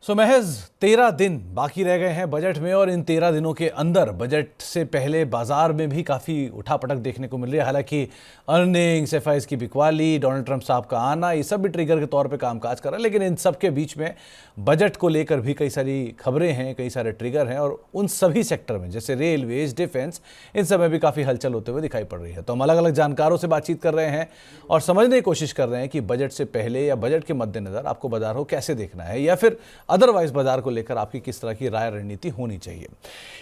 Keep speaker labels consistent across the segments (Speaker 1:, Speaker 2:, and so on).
Speaker 1: महज 13 दिन बाकी रह गए हैं बजट में और इन 13 दिनों के अंदर बजट से पहले बाजार में भी काफ़ी उठापटक देखने को मिल रही है। हालांकि अर्निंग्स, एफआईज की बिकवाली, डोनाल्ड ट्रंप साहब का आना, ये सब भी ट्रिगर के तौर पे कामकाज कर रहा है। लेकिन इन सब के बीच में बजट को लेकर भी कई सारी खबरें हैं, कई सारे ट्रिगर हैं और उन सभी सेक्टर में जैसे रेलवेज, डिफेंस, इन सब में भी काफ़ी हलचल होते हुए दिखाई पड़ रही है। तो हम अलग अलग जानकारों से बातचीत कर रहे हैं और समझने की कोशिश कर रहे हैं कि बजट से पहले या बजट के मद्देनजर आपको बाजार को कैसे देखना है या फिर अदरवाइज बाजार को लेकर आपकी किस तरह की राय रणनीति होनी चाहिए।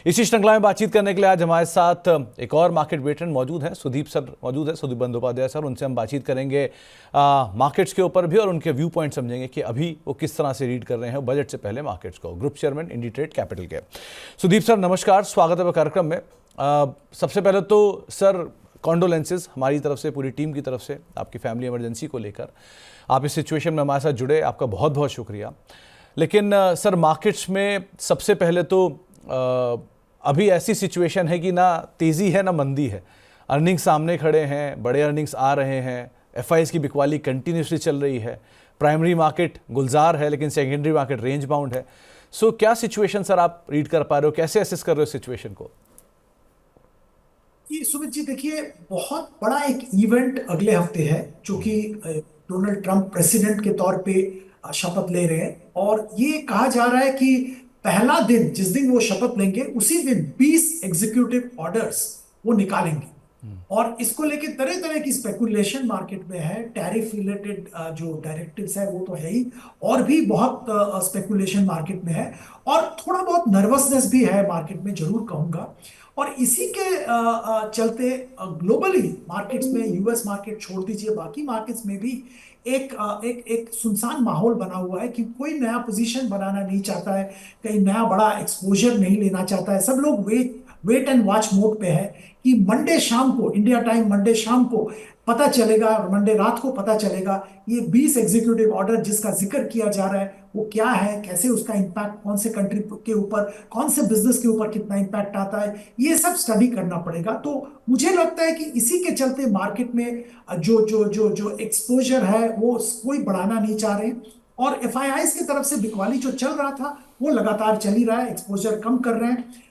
Speaker 1: इसी श्रृंखला में बातचीत करने के लिए आज हमारे साथ एक और मार्केट वेटरन मौजूद हैं, सुदीप सर मौजूद है, सुदीप बंदोपाध्याय सर। उनसे हम बातचीत करेंगे मार्केट्स के ऊपर भी और उनके व्यू पॉइंट समझेंगे कि अभी वो किस तरह से रीड कर रहे हैं बजट से पहले मार्केट्स को। ग्रुप चेयरमैन इंडीट्रेड कैपिटल के सुदीप सर, नमस्कार, स्वागत है कार्यक्रम में। सबसे पहले तो सर कॉन्डोलेंसेस हमारी तरफ से, पूरी टीम की तरफ से, आपकी फैमिली इमरजेंसी को लेकर आप इस सिचुएशन में हमारे साथ जुड़े, आपका बहुत बहुत शुक्रिया। लेकिन सर मार्केट्स में सबसे पहले तो अभी ऐसी सिचुएशन है कि ना तेज़ी है ना मंदी है। अर्निंग्स सामने खड़े हैं, बड़े अर्निंग्स आ रहे हैं, एफआईज की बिकवाली कंटिन्यूसली चल रही है, प्राइमरी मार्केट गुलजार है लेकिन सेकेंडरी मार्केट रेंज बाउंड है। सो क्या सिचुएशन सर आप रीड कर पा रहे हो, कैसे असेस कर रहे हो सिचुएशन को?
Speaker 2: ये सुमित जी देखिए, बहुत बड़ा एक इवेंट अगले हफ्ते है जो कि डोनाल्ड ट्रंप प्रेसिडेंट के तौर पे शपथ ले रहे हैं। और ये कहा जा रहा है कि पहला दिन, जिस दिन वो शपथ लेंगे, उसी दिन 20 एग्जीक्यूटिव ऑर्डर्स वो निकालेंगे। और इसको लेके तरह तरह की स्पेकुलेशन मार्केट में है। टैरिफ रिलेटेड जो डायरेक्टिव्स है वो तो है ही, और भी बहुत स्पेकुलेशन मार्केट में है और थोड़ा बहुत नर्वसनेस भी है मार्केट में, जरूर कहूंगा। और इसी के चलते ग्लोबली मार्केट्स में, यूएस मार्केट छोड़ दीजिए, बाकी मार्केट्स में भी एक सुनसान माहौल बना हुआ है कि कोई नया पोजीशन बनाना नहीं चाहता है, कहीं नया बड़ा एक्सपोजर नहीं लेना चाहता है। सब लोग वेट एंड वॉच मोड पे है कि मंडे शाम को, इंडिया टाइम मंडे शाम को पता चलेगा, और मंडे रात को पता चलेगा ये 20 एग्जीक्यूटिव ऑर्डर जिसका जिक्र किया जा रहा है वो क्या है, कैसे उसका इंपैक्ट, कौन से कंट्री के ऊपर, कौन से बिजनेस के ऊपर कितना इंपैक्ट आता है, ये सब स्टडी करना पड़ेगा। तो मुझे लगता है कि इसी के चलते मार्केट में जो जो जो जो एक्सपोजर है वो कोई बढ़ाना नहीं चाह रहे। और एफआईआईज की तरफ से बिकवाली जो चल रहा था वो लगातार चल ही रहा है, एक्सपोजर कम कर रहे हैं।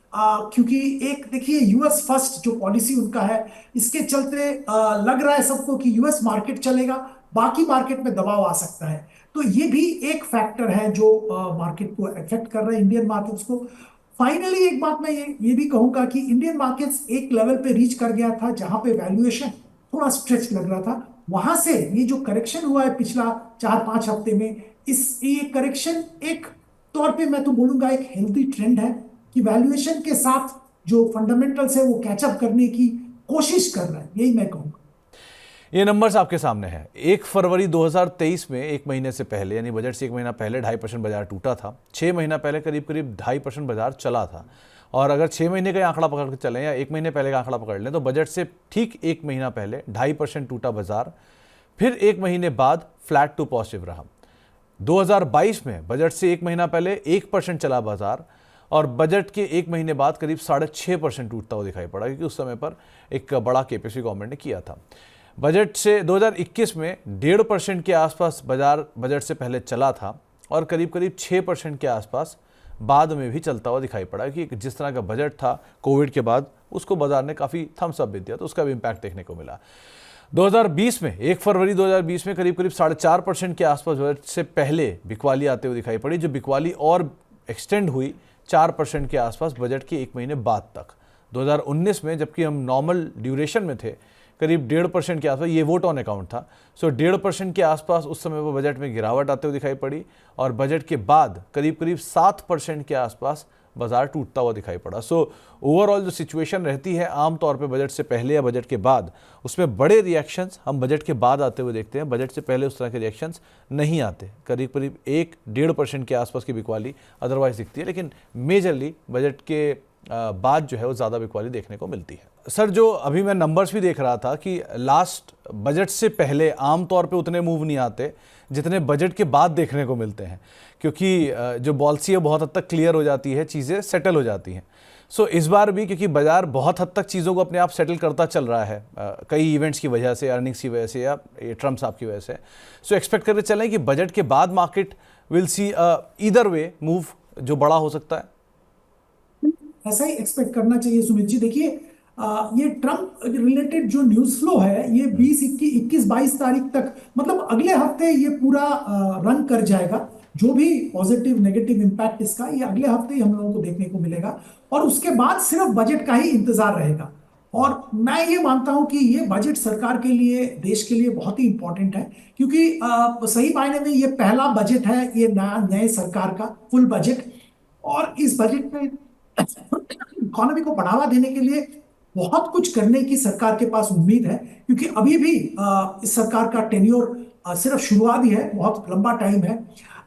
Speaker 2: क्योंकि एक देखिए, यूएस फर्स्ट जो पॉलिसी उनका है, इसके चलते लग रहा है सबको कि यूएस मार्केट चलेगा, बाकी मार्केट में दबाव आ सकता है। तो ये भी एक फैक्टर है जो मार्केट को अफेक्ट कर रहा है, इंडियन मार्केट्स को। फाइनली एक बात मैं ये भी कहूंगा कि इंडियन मार्केट्स एक लेवल पे रीच कर गया था जहां पे वैल्यूएशन थोड़ा स्ट्रेच लग रहा था। वहां से ये जो करेक्शन हुआ है पिछला 4-5 हफ्ते में, इस ये करेक्शन एक तौर पे मैं तो बोलूंगा एक हेल्दी ट्रेंड है कि वैल्यूएशन के साथ जो फंडामेंटल्स है वो कैचअप करने की कोशिश कर रहा है, यही मैं कहूंगा।
Speaker 1: ये नंबर्स आपके सामने हैं। 1 फरवरी 2023 में, एक महीने से पहले, यानी बजट से एक महीना पहले 2.5% बाजार टूटा था। 6 महीना पहले करीब करीब 2.5% बाजार चला था। और अगर 6 महीने का आंकड़ा पकड़ के चलें या 1 महीने पहले का आंकड़ा पकड़ लें तो बजट से ठीक 1 महीना पहले 2.5% टूटा बाजार, फिर 1 महीने बाद फ्लैट टू पॉजिटिव रहा। 2022 में बजट से 1 महीना पहले 1% चला बाजार और बजट के 1 महीने बाद करीब 6.5% टूटता हुआ दिखाई पड़ा, क्योंकि उस समय पर एक बड़ा केपीसी गवर्नमेंट ने किया था। बजट से 2021 में 1.5% के आसपास बाजार बजट से पहले चला था और करीब करीब 6% के आसपास बाद में भी चलता हुआ दिखाई पड़ा, कि जिस तरह का बजट था कोविड के बाद उसको बाजार ने काफ़ी थम्स अप भी दिया, तो उसका भी इम्पैक्ट देखने को मिला। 2020 में 1 फरवरी 2020 में करीब करीब 4.5% के आसपास बजट से पहले बिकवाली आते हुए दिखाई पड़ी, जो बिकवाली और एक्सटेंड हुई 4% के आसपास बजट के 1 महीने बाद तक। 2019 में, जबकि हम नॉर्मल ड्यूरेशन में थे, करीब 1.5% के आसपास, ये वोट ऑन अकाउंट था, सो 1.5% के आसपास उस समय पर बजट में गिरावट आते हुए दिखाई पड़ी और बजट के बाद करीब करीब 7% के आसपास बाजार टूटता हुआ दिखाई पड़ा। सो ओवरऑल जो सिचुएशन रहती है आमतौर पे बजट से पहले या बजट के बाद, उसमें बड़े रिएक्शंस हम बजट के बाद आते हुए देखते हैं। बजट से पहले उस तरह के रिएक्शंस नहीं आते। करीब करीब 1-1.5% के आसपास की बिकवाली अदरवाइज दिखती है, लेकिन मेजरली बजट के बाद जो है वो ज़्यादा बिकवाली देखने को मिलती है। सर, जो अभी मैं नंबर्स भी देख रहा था कि लास्ट बजट से पहले आमतौर पे उतने मूव नहीं आते जितने बजट के बाद देखने को मिलते हैं, क्योंकि जो पॉलिसी है बहुत हद तक क्लियर हो जाती है, चीज़ें सेटल हो जाती हैं। सो इस बार भी, क्योंकि बाजार बहुत हद तक चीज़ों को अपने आप सेटल करता चल रहा है कई इवेंट्स की वजह से, अर्निंग्स की वजह से या ट्रम्प साहब की वजह से, सो एक्सपेक्ट करके चलें कि बजट के बाद market will see either way move जो बड़ा हो सकता है?
Speaker 2: ऐसा ही एक्सपेक्ट करना चाहिए सुमित जी। देखिए, ये ट्रम्प रिलेटेड जो न्यूज फ्लो है ये 20, 21, 22 तारीख तक, मतलब अगले हफ्ते ये पूरा रन कर जाएगा। जो भी पॉजिटिव नेगेटिव इम्पैक्ट इसका, ये अगले हफ्ते ही हम लोगों को देखने को मिलेगा। और उसके बाद सिर्फ बजट का ही इंतजार रहेगा। और मैं ये मानता हूं कि ये बजट सरकार के लिए, देश के लिए बहुत ही इंपॉर्टेंट है। क्योंकि सही मायने में ये पहला बजट है, ये नया नए सरकार का फुल बजट। और इस बजट में इकोनॉमी को बढ़ावा देने के लिए बहुत कुछ करने की सरकार के पास उम्मीद है। क्योंकि अभी भी इस सरकार का टेन्योर सिर्फ शुरुआत ही है, बहुत लंबा टाइम है।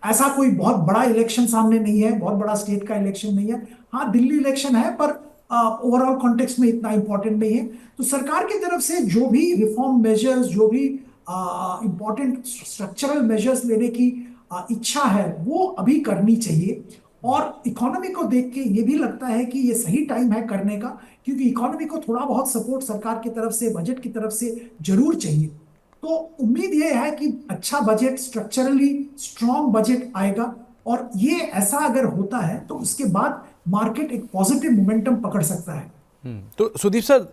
Speaker 2: ऐसा कोई बहुत बड़ा इलेक्शन सामने नहीं है, बहुत बड़ा स्टेट का इलेक्शन नहीं है। हाँ, दिल्ली इलेक्शन है, पर ओवरऑल कॉन्टेक्स्ट में इतना इंपॉर्टेंट नहीं है। तो सरकार की तरफ से जो भी रिफॉर्म मेजर्स, जो भी इंपॉर्टेंट स्ट्रक्चरल मेजर्स लेने की इच्छा है, वो अभी करनी चाहिए। और इकोनॉमी को देख के ये भी लगता है कि ये सही टाइम है करने का। क्योंकि इकोनॉमी को थोड़ा बहुत सपोर्ट सरकार की तरफ से, बजट की तरफ से जरूर चाहिए। तो उम्मीद ये है कि अच्छा बजट, स्ट्रक्चरली स्ट्रॉन्ग बजट आएगा। और ये ऐसा अगर होता है तो उसके बाद मार्केट एक पॉजिटिव मोमेंटम पकड़ सकता है।
Speaker 1: तो Sudeep sir,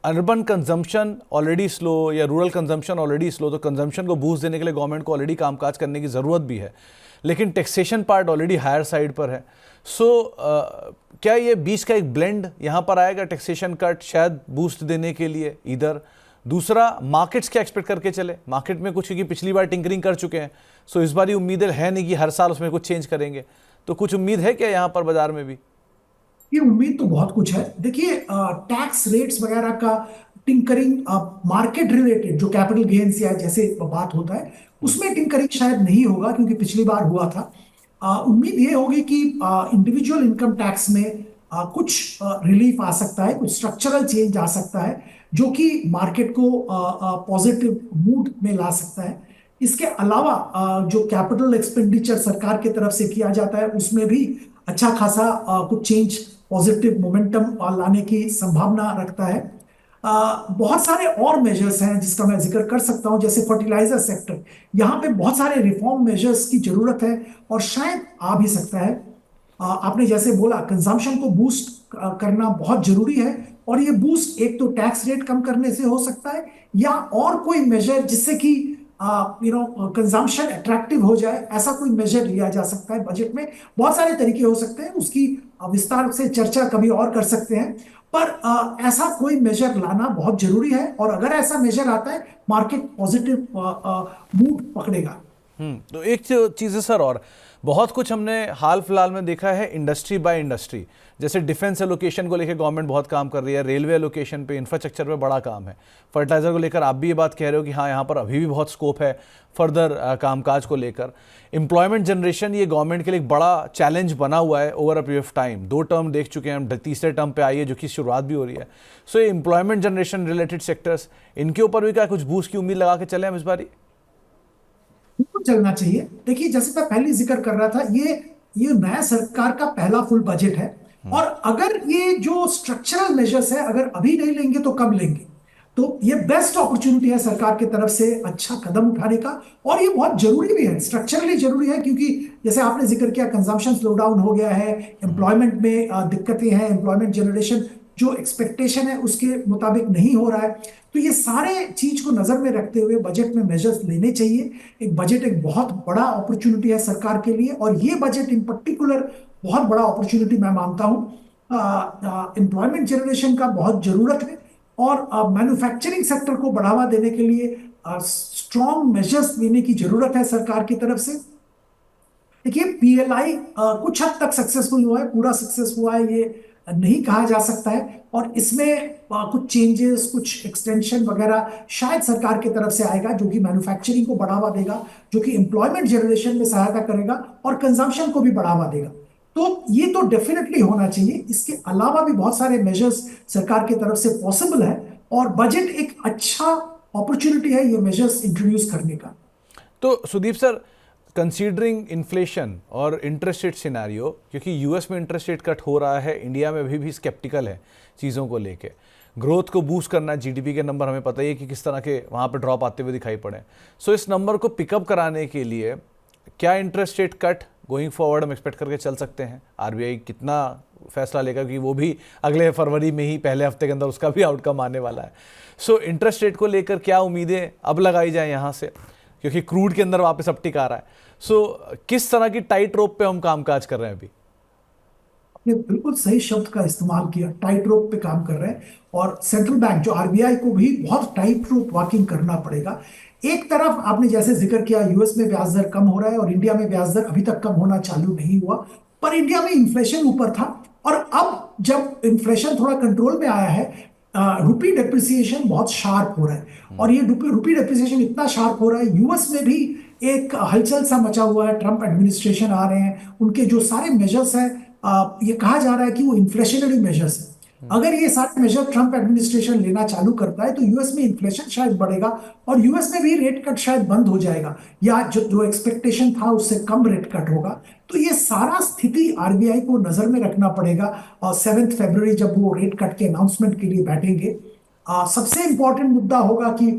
Speaker 1: urban consumption already slow या रूरल कंजम्पशन ऑलरेडी स्लो, तो कंजम्पशन को बूस्ट देने के लिए गवर्नमेंट को ऑलरेडी कामकाज करने की ज़रूरत भी है। लेकिन taxation part already higher side पर है। सो क्या ये बीच का एक ब्लेंड यहाँ पर आएगा, टैक्सेशन कट शायद बूस्ट देने के लिए इधर? दूसरा, मार्केट्स क्या एक्सपेक्ट करके चले? मार्केट में कुछ, क्योंकि पिछली बार टिंकरिंग कर चुके हैं, सो इस बार ये उम्मीदें है नहीं कि हर साल उसमें कुछ चेंज करेंगे। तो कुछ उम्मीद है क्या यहाँ पर बाजार में भी?
Speaker 2: ये उम्मीद तो बहुत कुछ है। देखिए, टैक्स रेट्स वगैरह का टिंकरिंग, मार्केट रिलेटेड जो कैपिटल गेन्स या जैसे बात होता है, उसमें टिंकरिंग शायद नहीं होगा, क्योंकि पिछली बार हुआ था। उम्मीद ये होगी कि इंडिविजुअल इनकम टैक्स में कुछ रिलीफ आ सकता है, कुछ स्ट्रक्चरल चेंज आ सकता है, जो कि मार्केट को पॉजिटिव मूड में ला सकता है। इसके अलावा जो कैपिटल एक्सपेंडिचर सरकार की तरफ से किया जाता है, उसमें भी अच्छा खासा कुछ चेंज, पॉजिटिव मोमेंटम लाने की संभावना रखता है। बहुत सारे और मेजर्स हैं जिसका मैं जिक्र कर सकता हूं, जैसे फर्टिलाइजर सेक्टर। यहाँ पे बहुत सारे रिफॉर्म मेजर्स की जरूरत है और शायद आ भी सकता है। आपने जैसे बोला, कंजम्पशन को बूस्ट करना बहुत जरूरी है। और ये बूस्ट एक तो टैक्स रेट कम करने से हो सकता है, या और कोई मेजर जिससे कि कंजम्पशन अट्रैक्टिव हो जाए, ऐसा कोई मेजर लिया जा सकता है बजट में। बहुत सारे तरीके हो सकते हैं, उसकी विस्तार से चर्चा कभी और कर सकते हैं। पर ऐसा कोई मेजर लाना बहुत जरूरी है। और अगर ऐसा मेजर आता है, मार्केट पॉजिटिव मूड पकड़ेगा।
Speaker 1: तो एक चीज़ है सर, और बहुत कुछ हमने हाल फिलहाल में देखा है इंडस्ट्री बाय इंडस्ट्री। जैसे डिफेंस एलोकेशन को लेकर गवर्नमेंट बहुत काम कर रही है, रेलवे एलोकेशन पे, इंफ्रास्ट्रक्चर पे बड़ा काम है। फर्टिलाइजर को लेकर आप भी ये बात कह रहे हो कि हाँ, यहाँ पर अभी भी बहुत स्कोप है फर्दर कामकाज को लेकर। एम्प्लॉयमेंट जनरेशन ये गवर्नमेंट के लिए एक बड़ा चैलेंज बना हुआ है over a period of time. 2 term देख चुके हैं हम, तीसरे टर्म पे आई है, जो कि शुरुआत भी हो रही है। सो ये एम्प्लॉयमेंट जनरेशन रिलेटेड सेक्टर्स, इनके ऊपर भी क्या कुछ बूस्ट की उम्मीद लगा के चले हम इस बार?
Speaker 2: बिल्कुल चलना चाहिए। देखिए, जैसे मैं पहले जिक्र कर रहा था, ये नया सरकार का पहला फुल बजट है। और अगर ये जो स्ट्रक्चरल मेजर्स है, अगर अभी नहीं लेंगे तो कब लेंगे? तो ये बेस्ट अपॉर्चुनिटी है सरकार की तरफ से अच्छा कदम उठाने का। और ये बहुत जरूरी भी है, स्ट्रक्चरली जरूरी है। क्योंकि जैसे आपने जिक्र किया, कंजम्पशन स्लो डाउन हो गया है, एम्प्लॉयमेंट में दिक्कतें हैं, एम्प्लॉयमेंट जनरेशन जो एक्सपेक्टेशन है उसके मुताबिक नहीं हो रहा है। तो ये सारे चीज को नजर में रखते हुए बजट में मेजर्स लेने चाहिए। एक बजट एक बहुत बड़ा अपॉर्चुनिटी है सरकार के लिए, और ये बजट इन पर्टिकुलर बहुत बड़ा अपॉर्चुनिटी मैं मानता हूँ। एम्प्लॉयमेंट जनरेशन का बहुत जरूरत है। और मैन्युफैक्चरिंग सेक्टर को बढ़ावा देने के लिए स्ट्रॉन्ग मेजर्स लेने की जरूरत है सरकार की तरफ से। देखिए, पीएलआई कुछ हद तक सक्सेसफुल हुआ है, पूरा सक्सेस हुआ है ये नहीं कहा जा सकता है। और इसमें कुछ चेंजेस, कुछ एक्सटेंशन वगैरह शायद सरकार की तरफ से आएगा, जो कि मैन्युफैक्चरिंग को बढ़ावा देगा, जो कि एम्प्लॉयमेंट जनरेशन में सहायता करेगा और कंजम्पशन को भी बढ़ावा देगा। तो ये तो डेफिनेटली होना चाहिए। इसके अलावा भी बहुत सारे मेजर्स सरकार की तरफ से पॉसिबल है, और बजट एक अच्छा अपॉर्चुनिटी है ये मेजर्स इंट्रोड्यूस करने का।
Speaker 1: तो सुदीप सर, कंसीडरिंग इन्फ्लेशन और इंटरेस्ट रेट सिनेरियो, क्योंकि यूएस में इंटरेस्ट रेट कट हो रहा है, इंडिया में अभी भी स्केप्टिकल है चीज़ों को लेके, ग्रोथ को बूस्ट करना, जीडीपी के नंबर हमें पता ही है कि किस तरह के वहाँ पर ड्रॉप आते हुए दिखाई पड़े। सो इस नंबर को पिकअप कराने के लिए क्या interest rate cut going forward हम एक्सपेक्ट करके चल सकते हैं? आरबीआई कितना फैसला लेगा, क्योंकि वो भी अगले फरवरी में ही पहले हफ्ते के अंदर उसका भी आउटकम आने वाला है। सो इंटरेस्ट रेट को लेकर क्या उम्मीदें अब लगाई जाए यहाँ से, क्योंकि क्रूड के अंदर वापस अपटिक आ रहा है। सो किस तरह की टाइट रोप पे हम कामकाज कर रहे हैं अभी?
Speaker 2: आपने बिल्कुल सही शब्द का इस्तेमाल किया, टाइट रोप पे काम कर रहे हैं। और सेंट्रल बैंक जो आरबीआई को भी बहुत टाइट रोप वॉकिंग करना पड़ेगा। एक तरफ आपने जैसे जिक्र किया, यूएस में ब्याज दर कम हो रहा है और इंडिया में ब्याज दर अभी तक कम होना चालू नहीं हुआ, पर इंडिया में इन्फ्लेशन ऊपर था। और अब जब इन्फ्लेशन थोड़ा कंट्रोल में आया है, रुपी डेप्रिसिएशन बहुत शार्प हो रहा है। और ये रुपी डेप्रिसिएशन इतना शार्प हो रहा है, यूएस में भी एक हलचल सा मचा हुआ है। ट्रंप एडमिनिस्ट्रेशन आ रहे हैं, उनके जो सारे मेजर्स हैं, ये कहा जा रहा है कि वो इन्फ्लेशनरी मेजर्स है। अगर ये सारे मेजर ट्रंप एडमिनिस्ट्रेशन लेना चालू करता है तो यूएस में इन्फ्लेशन शायद बढ़ेगा और यूएस में भी रेट कट शायद बंद हो जाएगा, या जो एक्सपेक्टेशन था उससे कम रेट कट होगा। तो ये सारा स्थिति आरबीआई को नजर में रखना पड़ेगा। और 7 फरवरी जब वो रेट कट के अनाउंसमेंट के लिए बैठेंगे, सबसे इंपॉर्टेंट मुद्दा होगा कि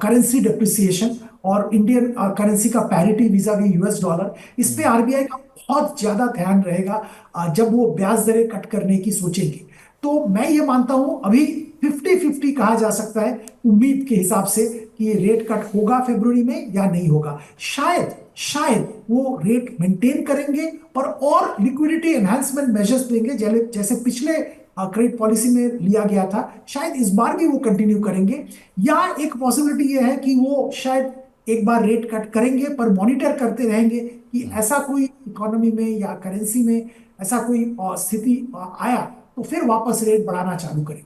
Speaker 2: करेंसी डेप्रिसिएशन और इंडियन करेंसी का parity vis-a-vis US dollar, इस पे आरबीआई का बहुत ज्यादा ध्यान रहेगा जब वो ब्याज दरें कट करने की सोचेंगे। तो मैं ये मानता हूं अभी 50-50 कहा जा सकता है उम्मीद के हिसाब से कि ये रेट कट होगा फरवरी में या नहीं होगा। शायद शायद वो रेट मेंटेन करेंगे और लिक्विडिटी एनहांसमेंट मेजर्स लेंगे, जैसे पिछले क्रेडिट पॉलिसी में लिया गया था। शायद इस बार भी वो कंटिन्यू करेंगे, या एक पॉसिबिलिटी ये है कि वो शायद एक बार रेट कट करेंगे पर मॉनिटर करते रहेंगे कि ऐसा कोई इकोनॉमी में या करेंसी में ऐसा कोई स्थिति आया तो फिर वापस रेट बढ़ाना चालू करेंगे।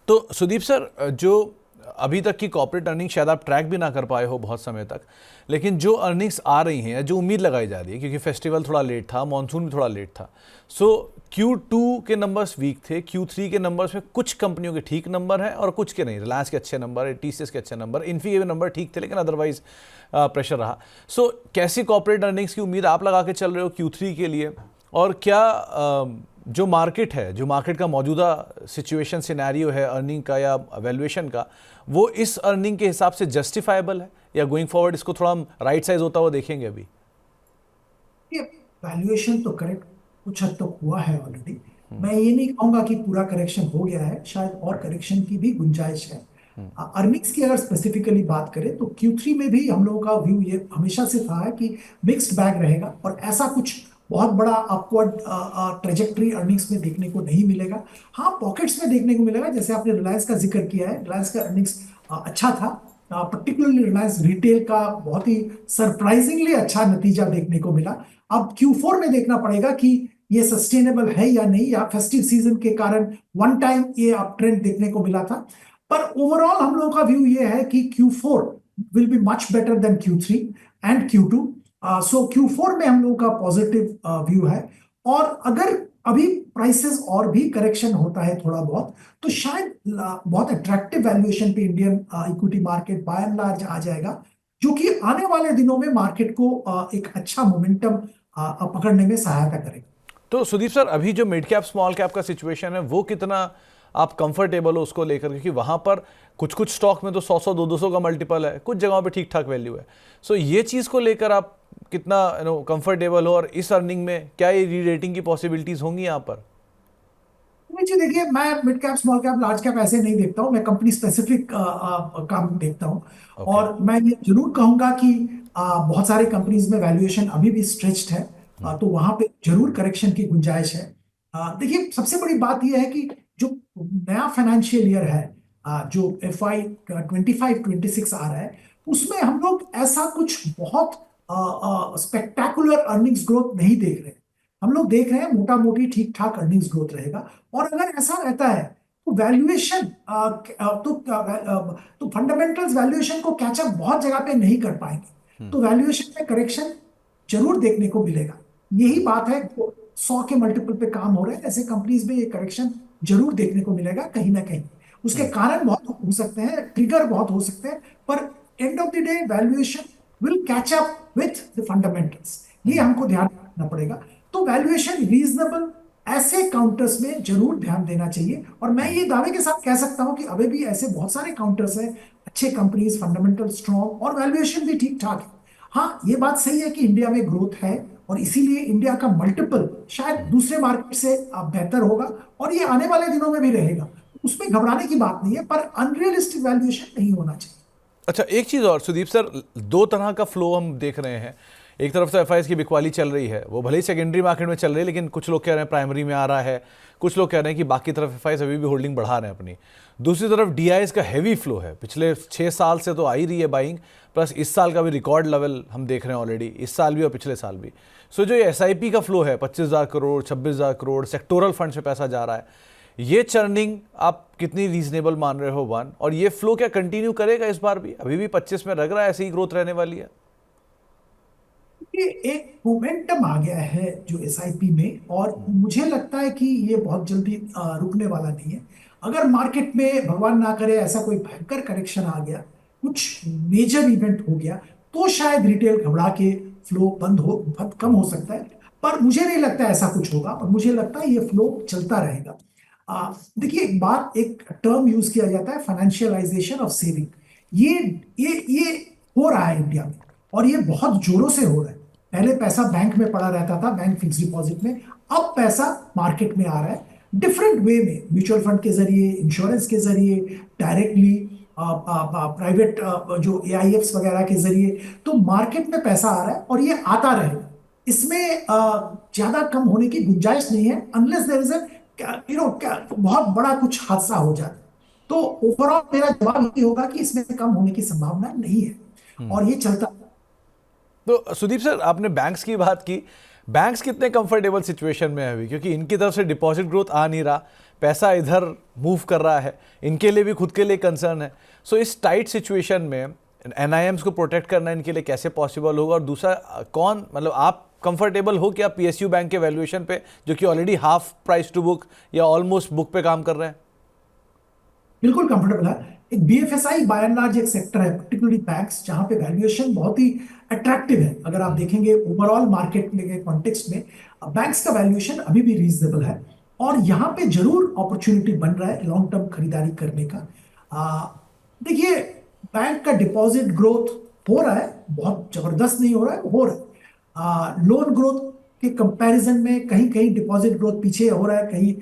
Speaker 1: तो सुदीप सर, जो अभी तक की कॉर्पोरेट अर्निंग शायद आप ट्रैक भी ना कर पाए हो बहुत समय तक, लेकिन जो अर्निंग्स आ रही हैं, जो उम्मीद लगाई जा रही है, क्योंकि फेस्टिवल थोड़ा लेट था, मॉनसून भी थोड़ा लेट था, सो Q2 के नंबर्स वीक थे, Q3 के नंबर्स में कुछ कंपनियों के ठीक नंबर हैं और कुछ के नहीं। रिलायंस के अच्छे नंबर है, टीसीएस के अच्छे नंबर, इन्फी के भी नंबर ठीक थे, लेकिन अदरवाइज प्रेशर रहा। सो कैसी कॉर्पोरेट अर्निंग्स की उम्मीद आप लगा के चल रहे हो Q3 के लिए? और क्या जो मार्केट का मौजूदा सिचुएशन सिनेरियो है अर्निंग का या वैल्यूएशन का, वो इस अर्निंग के हिसाब से जस्टिफाइबल है, या गोइंग फॉरवर्ड इसको थोड़ा हम राइट साइज होता हुआ देखेंगे अभी?
Speaker 2: ये वैल्यूएशन तो करेक्ट कुछ हद तक हुआ है ऑलरेडी। मैं ये नहीं कहूंगा कि पूरा करेक्शन हो गया है, शायद और करेक्शन की भी गुंजाइश है। अर्निंग्स की अगर स्पेसिफिकली बात करें तो Q3 में भी हम लोगों का व्यू ये हमेशा से था है कि मिक्स्ड बैग रहेगा और ऐसा कुछ बहुत बड़ा अपवर्ड ट्रेजेक्टरी अर्निंग्स में देखने को नहीं मिलेगा। हाँ, पॉकेट्स में देखने को मिलेगा, जैसे आपने रिलायंस का जिक्र किया है। रिलायंस का अर्निंग्स अच्छा था, पर्टिकुलरली रिलायंस रिटेल का बहुत ही सरप्राइजिंगली अच्छा नतीजा देखने को मिला। अब Q4 में देखना पड़ेगा कि ये सस्टेनेबल है या नहीं, या फेस्टिव सीजन के कारण वन टाइम ये अप ट्रेंड देखने को मिला था। पर ओवरऑल हम लोगों का व्यू ये है कि Q4 will be much better than Q3 and Q2। So Q4 में हम लोगों का पॉजिटिव व्यू है। और अगर अभी प्राइसेस और भी करेक्शन होता है थोड़ा बहुत, तो शायद बहुत अट्रैक्टिव वैल्यूएशन पे Indian equity market by and large आ जाएगा, जो कि आने वाले दिनों में मार्केट को एक अच्छा मोमेंटम पकड़ने में सहायता करेगा।
Speaker 1: तो सुदीप सर, अभी जो मिड कैप स्मॉल कैप का सिचुएशन है, वो कितना आप कंफर्टेबल हो उसको लेकर? क्योंकि वहां पर कुछ कुछ स्टॉक में तो 100 200 का मल्टीपल है, कुछ जगहों पे ठीक ठाक वैल्यू है। सो ये चीज को लेकर आप कितना कंफर्टेबल हो, और इस अर्निंग में क्या ये री रेटिंग की पॉसिबिलिटीज होंगी यहाँ पर?
Speaker 2: जी देखिए, मैं mid cap small cap large cap ऐसे नहीं देखता हूँ, मैं कंपनी स्पेसिफिक काम देखता हूँ।
Speaker 1: Okay.
Speaker 2: और मैं ये जरूर कहूंगा कि बहुत सारे कंपनीज में वैल्यूएशन अभी भी स्ट्रेच्ड है, तो वहां पे जरूर करेक्शन की गुंजाइश है। देखिए, सबसे बड़ी बात यह है कि जो नया फाइनेंशियल ईयर है, जो FY 25-26 आ रहा है, उसमें हम लोग ऐसा कुछ बहुत स्पेक्टैकुलर अर्निंग्स ग्रोथ नहीं देख रहे। हम लोग देख रहे हैं मोटा मोटी ठीक ठाक अर्निंग्स ग्रोथ रहेगा। और अगर ऐसा रहता है तो वैल्यूएशन तो फंडामेंटल्स वैल्यूएशन को कैचअप बहुत जगह पे नहीं कर पाएंगे, तो वैल्यूएशन में करेक्शन जरूर देखने को मिलेगा। यही बात है, 100 के मल्टीपल पे काम हो रहे हैं, ऐसे कंपनीज में ये करेक्शन जरूर देखने को मिलेगा कहीं ना कहीं। उसके कारण बहुत हो सकते हैं, ट्रिगर बहुत हो सकते हैं, पर end of the day valuation will catch up with the fundamentals, ये हमको ध्यान रखना पड़ेगा। तो वैल्यूएशन रीजनेबल ऐसे काउंटर्स में जरूर ध्यान देना चाहिए। और मैं ये दावे के साथ कह सकता हूं कि अभी भी ऐसे बहुत सारे काउंटर्स हैं, अच्छे कंपनीज, फंडामेंटल स्ट्रॉन्ग और वैल्यूएशन भी ठीक ठाक है। हाँ, ये बात सही है कि इंडिया में ग्रोथ है और इसीलिए इंडिया का मल्टीपल शायद दूसरे मार्केट से बेहतर होगा और ये आने वाले दिनों में भी रहेगा। उसमें घबराने की बात नहीं है, पर अनरियलिस्टिक वैल्यूएशन नहीं होना चाहिए।
Speaker 1: अच्छा, एक चीज़ और सुदीप सर, दो तरह का फ्लो हम देख रहे हैं। एक तरफ तो एफआईएस की बिकवाली चल रही है, वो भले ही सेकेंडरी मार्केट में चल रही है, लेकिन कुछ लोग कह रहे हैं प्राइमरी में आ रहा है, कुछ लोग कह रहे हैं कि बाकी तरफ एफआईएस अभी भी होल्डिंग बढ़ा रहे हैं अपनी। दूसरी तरफ डीआईएस का हैवी फ्लो है, पिछले 6 साल से तो आ ही रही है बाइंग, प्लस इस साल का भी रिकॉर्ड लेवल हम देख रहे हैं ऑलरेडी, इस साल भी और पिछले साल भी। सो जो ये एसआईपी का फ्लो है 25,000 करोड़, 26,000 करोड़ सेक्टोरल फंड से पैसा जा रहा है, ये चर्निंग आप कितनी रीजनेबल मान रहे हो वन, और ये फ्लो क्या कंटिन्यू करेगा इस बार भी? अभी भी 25 में लग रहा है ऐसी ही ग्रोथ रहने वाली है?
Speaker 2: ये एक मोमेंटम आ गया है जो एसआईपी में, और मुझे लगता है कि ये बहुत जल्दी रुकने वाला नहीं है। अगर मार्केट में भगवान ना करे ऐसा कोई भयंकर करेक्शन आ गया, कुछ मेजर इवेंट हो गया, तो शायद रिटेल घबरा के फ्लो बहुत कम हो सकता है। पर मुझे नहीं लगता ऐसा कुछ होगा, और मुझे लगता है ये फ्लो चलता रहेगा। देखिए, एक टर्म यूज किया जाता है, फाइनेंशियलाइजेशन ऑफ सेविंग। ये ये हो रहा है इंडिया में, और ये बहुत जोरों से हो रहा है। पहले पैसा बैंक में पड़ा रहता था, बैंक फिक्स डिपॉजिट में। अब पैसा मार्केट में आ रहा है डिफरेंट वे में, म्यूचुअल फंड के जरिए, इंश्योरेंस के जरिए, डायरेक्टली प्राइवेट जो एआईएफ्स वगैरह के जरिए। तो मार्केट में पैसा आ रहा है और ये आता रहेगा। इसमें ज्यादा कम होने की गुंजाइश नहीं है, अनलेस देयर इज बहुत बड़ा कुछ हादसा हो जाता है। तो ओवरऑल मेरा जवाब ये होगा कि इसमें कम होने की संभावना नहीं है और ये चलता।
Speaker 1: तो सुदीप सर, आपने बैंक्स की बात की, बैंक्स कितने कंफर्टेबल सिचुएशन में है अभी? क्योंकि इनकी तरफ से डिपॉजिट ग्रोथ आ नहीं रहा, पैसा इधर मूव कर रहा है, इनके लिए भी खुद के लिए कंसर्न है। सो इस टाइट सिचुएशन में एनआईएम्स को प्रोटेक्ट करना इनके लिए कैसे पॉसिबल होगा? और दूसरा, कौन, मतलब आप कंफर्टेबल हो क्या पीएसयू बैंक के वैल्यूएशन पे, जो कि already half price to book या ऑलमोस्ट बुक पे काम कर रहे हैं?
Speaker 2: बिल्कुल कंफर्टेबल है। एक बीएफएसआई बाय एंड लार्ज एक सेक्टर है, पर्टिकुलरली बैंक्स, जहां पे वैल्यूएशन बहुत ही अट्रैक्टिव है। अगर आप देखेंगे ओवरऑल मार्केट में के कॉन्टेक्स्ट में, बैंक्स का वैल्यूएशन अभी भी रीजनेबल है, और यहाँ पे जरूर अपॉर्चुनिटी बन रहा है लॉन्ग टर्म खरीदारी करने का। देखिए, बैंक का डिपॉजिट ग्रोथ हो रहा है, बहुत जबरदस्त नहीं हो रहा है, हो रहा है। लोन ग्रोथ के कंपैरिजन में कहीं कहीं डिपॉजिट ग्रोथ पीछे हो रहा है, कहीं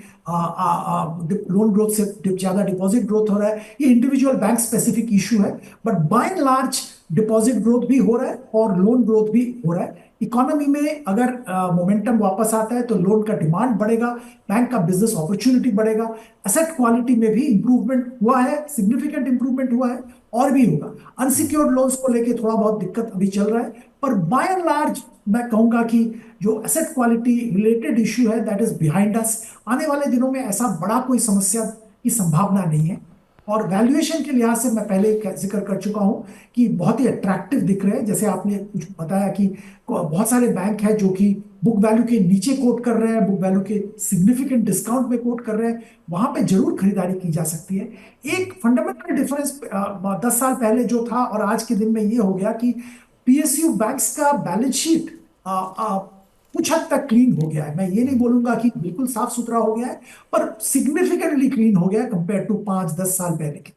Speaker 2: लोन ग्रोथ से ज्यादा डिपॉजिट ग्रोथ हो रहा है। ये इंडिविजुअल बैंक स्पेसिफिक इशू है, but by and large deposit growth भी हो रहा है और लोन ग्रोथ भी हो रहा है। इकोनॉमी में अगर मोमेंटम वापस आता है तो लोन का डिमांड बढ़ेगा, बैंक का बिजनेस अपॉर्चुनिटी बढ़ेगा, एसेट क्वालिटी में भी इंप्रूवमेंट हुआ है, सिग्निफिकेंट इंप्रूवमेंट हुआ है और भी होगा। अनसिक्योर्ड लोन्स को लेके थोड़ा बहुत दिक्कत अभी चल रहा है, पर बाय एंड लार्ज मैं कहूंगा कि जो एसेट क्वालिटी रिलेटेड इश्यू है दैट इज बिहाइंड अस। आने वाले दिनों में ऐसा बड़ा कोई समस्या की संभावना नहीं है। और वैल्यूएशन के लिहाज से मैं पहले जिक्र कर चुका हूं कि बहुत ही अट्रैक्टिव दिख रहे हैं। जैसे आपने कुछ बताया कि बहुत सारे बैंक हैं जो कि बुक वैल्यू के नीचे कोट कर रहे हैं, बुक वैल्यू के सिग्निफिकेंट डिस्काउंट में कोट कर रहे हैं, वहां पे जरूर खरीदारी की जा सकती है। एक फंडामेंटल डिफरेंस 10 साल पहले जो था और आज के दिन में ये हो गया कि पीएसयू बैंक्स का बैलेंस शीट कुछ हद तक क्लीन हो गया है। मैं ये नहीं बोलूंगा कि बिल्कुल साफ सुथरा हो गया है, पर सिग्निफिकेंटली क्लीन हो गया है कंपेयर टू 5-10 साल पहले के।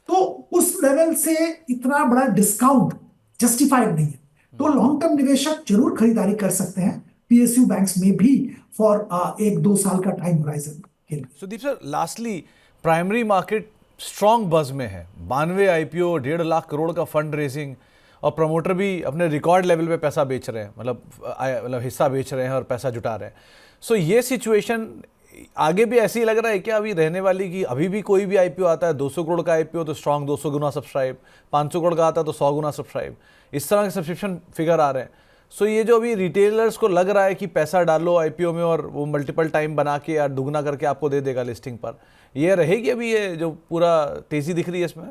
Speaker 2: तो उस लेवल से इतना बड़ा डिस्काउंट जस्टिफाइड नहीं है। तो लॉन्ग टर्म निवेशक जरूर खरीदारी कर सकते हैं पीएसयू बैंक्स में भी, फॉर 1-2 साल का टाइम होराइजन के लिए।
Speaker 1: Sudeep sir, lastly, primary market strong buzz में है, 92 आईपीओ, 1.5 लाख करोड़ का फंड रेजिंग, और प्रमोटर भी अपने रिकॉर्ड लेवल पे पैसा बेच रहे हैं, मतलब हिस्सा बेच रहे हैं और पैसा जुटा रहे हैं। सो ये सिचुएशन आगे भी ऐसी ही लग रहा है क्या अभी रहने वाली, कि अभी भी कोई भी आईपीओ आता है 200 करोड़ का आईपीओ तो स्ट्रॉन्ग 200 गुना सब्सक्राइब, 500 करोड़ का आता है तो 100 गुना सब्सक्राइब, इस तरह के सब्सक्रिप्शन फिगर आ रहे हैं? सो ये जो अभी रिटेलर्स को लग रहा है कि पैसा डालो आईपीओ में और वो मल्टीपल टाइम बना के या दुगना करके आपको दे देगा लिस्टिंग पर, ये रहेगी अभी ये जो पूरा तेजी दिख रही है इसमें?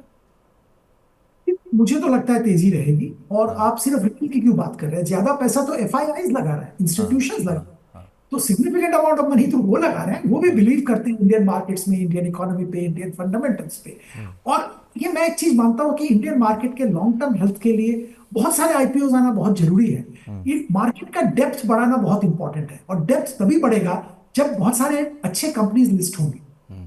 Speaker 2: मुझे तो लगता है तेजी रहेगी। और आप सिर्फ रिटेल की क्यों बात कर रहे हैं? ज्यादा पैसा तो एफआईआईज लगा रहा है, इंस्टीट्यूशंस लगा रहे हैं। तो सिग्निफिकेंट अमाउंट ऑफ मनी तो वो लगा रहे हैं, वो भी बिलीव करते हैं इंडियन मार्केट्स में, इंडियन इकोनॉमी पे, इंडियन फंडामेंटल्स पे। और ये मैं एक चीज मानता हूं कि इंडियन मार्केट के लॉन्ग टर्म हेल्थ के लिए बहुत सारे आईपीओ आना बहुत जरूरी है। ये मार्केट का डेप्थ बढ़ाना बहुत इंपॉर्टेंट है, और डेप्थ तभी बढ़ेगा जब बहुत सारे अच्छे कंपनीज लिस्ट होंगे।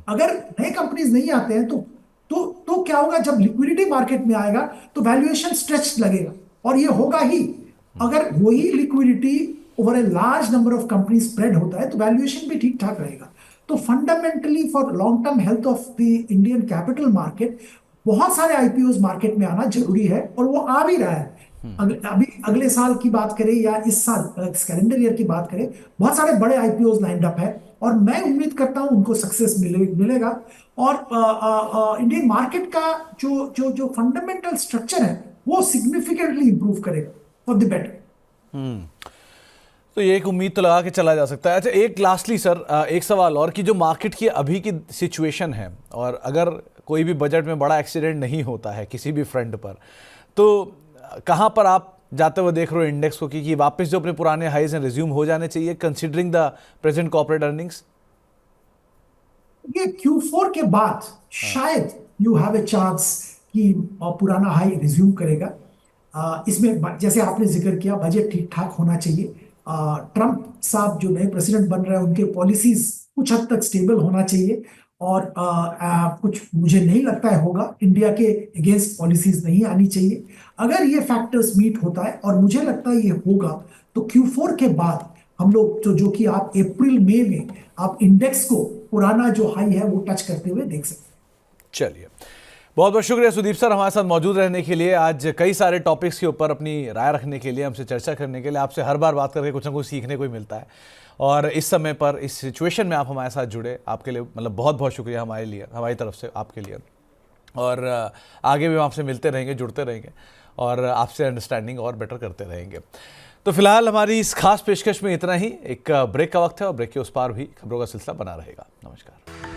Speaker 2: अगर नए कंपनीज नहीं आते हैं तो क्या होगा? जब लिक्विडिटी मार्केट में आएगा तो वैल्यूएशन स्ट्रेच लगेगा, और ये होगा ही। अगर वही liquidity over a large number of company spread होता है तो वैल्यूएशन भी ठीक ठाक रहेगा। तो fundamentally for long term health of the Indian capital market बहुत सारे आईपीओ मार्केट में आना जरूरी है, और वो आ भी रहा है। अभी अगले साल की बात करें या इस साल इस कैलेंडर ईयर की बात करें, बहुत सारे बड़े आईपीओ लाइंड अप है, और मैं उम्मीद करता हूं उनको सक्सेस मिलेगा। और इंडियन मार्केट का जो जो जो फंडामेंटल स्ट्रक्चर है वो सिग्निफिकेंटली इंप्रूव करेगा फॉर द बेटर।
Speaker 1: तो ये एक उम्मीद तो लगा के चला जा सकता है। अच्छा, एक लास्टली सर, एक सवाल और कि जो मार्केट की अभी की सिचुएशन है, और अगर कोई भी बजट में बड़ा एक्सीडेंट नहीं होता है किसी भी फ्रंट पर, तो कहाँ पर आप जाते हुए देख रहे हो इंडेक्स को कि वापस जो अपने पुराने हाईज हैं रिज्यूम हो जाने चाहिए considering the present corporate earnings?
Speaker 2: ये Q4 के बाद शायद यू हैव ए चांस कि पुराना हाई रिज्यूम करेगा। इसमें जैसे आपने जिक्र किया बजट ठीक ठाक होना चाहिए। ट्रंप साहब जो नए प्रेसिडेंट बन रहे हैं उनके पॉलिसीज कुछ हद तक स्टेबल होना चाहिए, और कुछ मुझे नहीं लगता है होगा, इंडिया के अगेंस्ट पॉलिसीज नहीं आनी चाहिए। अगर ये फैक्टर्स मीट होता है, और मुझे लगता है ये होगा, तो Q4 के बाद हम लोग जो कि आप अप्रैल मई में आप इंडेक्स को पुराना जो हाई है वो टच करते हुए देख सकते हैं।
Speaker 1: चलिए, बहुत बहुत शुक्रिया सुदीप सर हमारे साथ मौजूद रहने के लिए, आज कई सारे टॉपिक्स के ऊपर अपनी राय रखने के लिए, हमसे चर्चा करने के लिए। आपसे हर बार बात करके कुछ ना कुछ सीखने को ही मिलता है, और इस समय पर इस सिचुएशन में आप हमारे साथ जुड़े, आपके लिए मतलब बहुत बहुत शुक्रिया हमारे लिए, हमारी तरफ से आपके लिए। और आगे भी हम आपसे मिलते रहेंगे, जुड़ते रहेंगे, और आपसे अंडरस्टैंडिंग और बेटर करते रहेंगे। तो फिलहाल हमारी इस खास पेशकश में इतना ही। एक ब्रेक का वक्त है, और ब्रेक के उस पार भी खबरों का सिलसिला बना रहेगा। नमस्कार।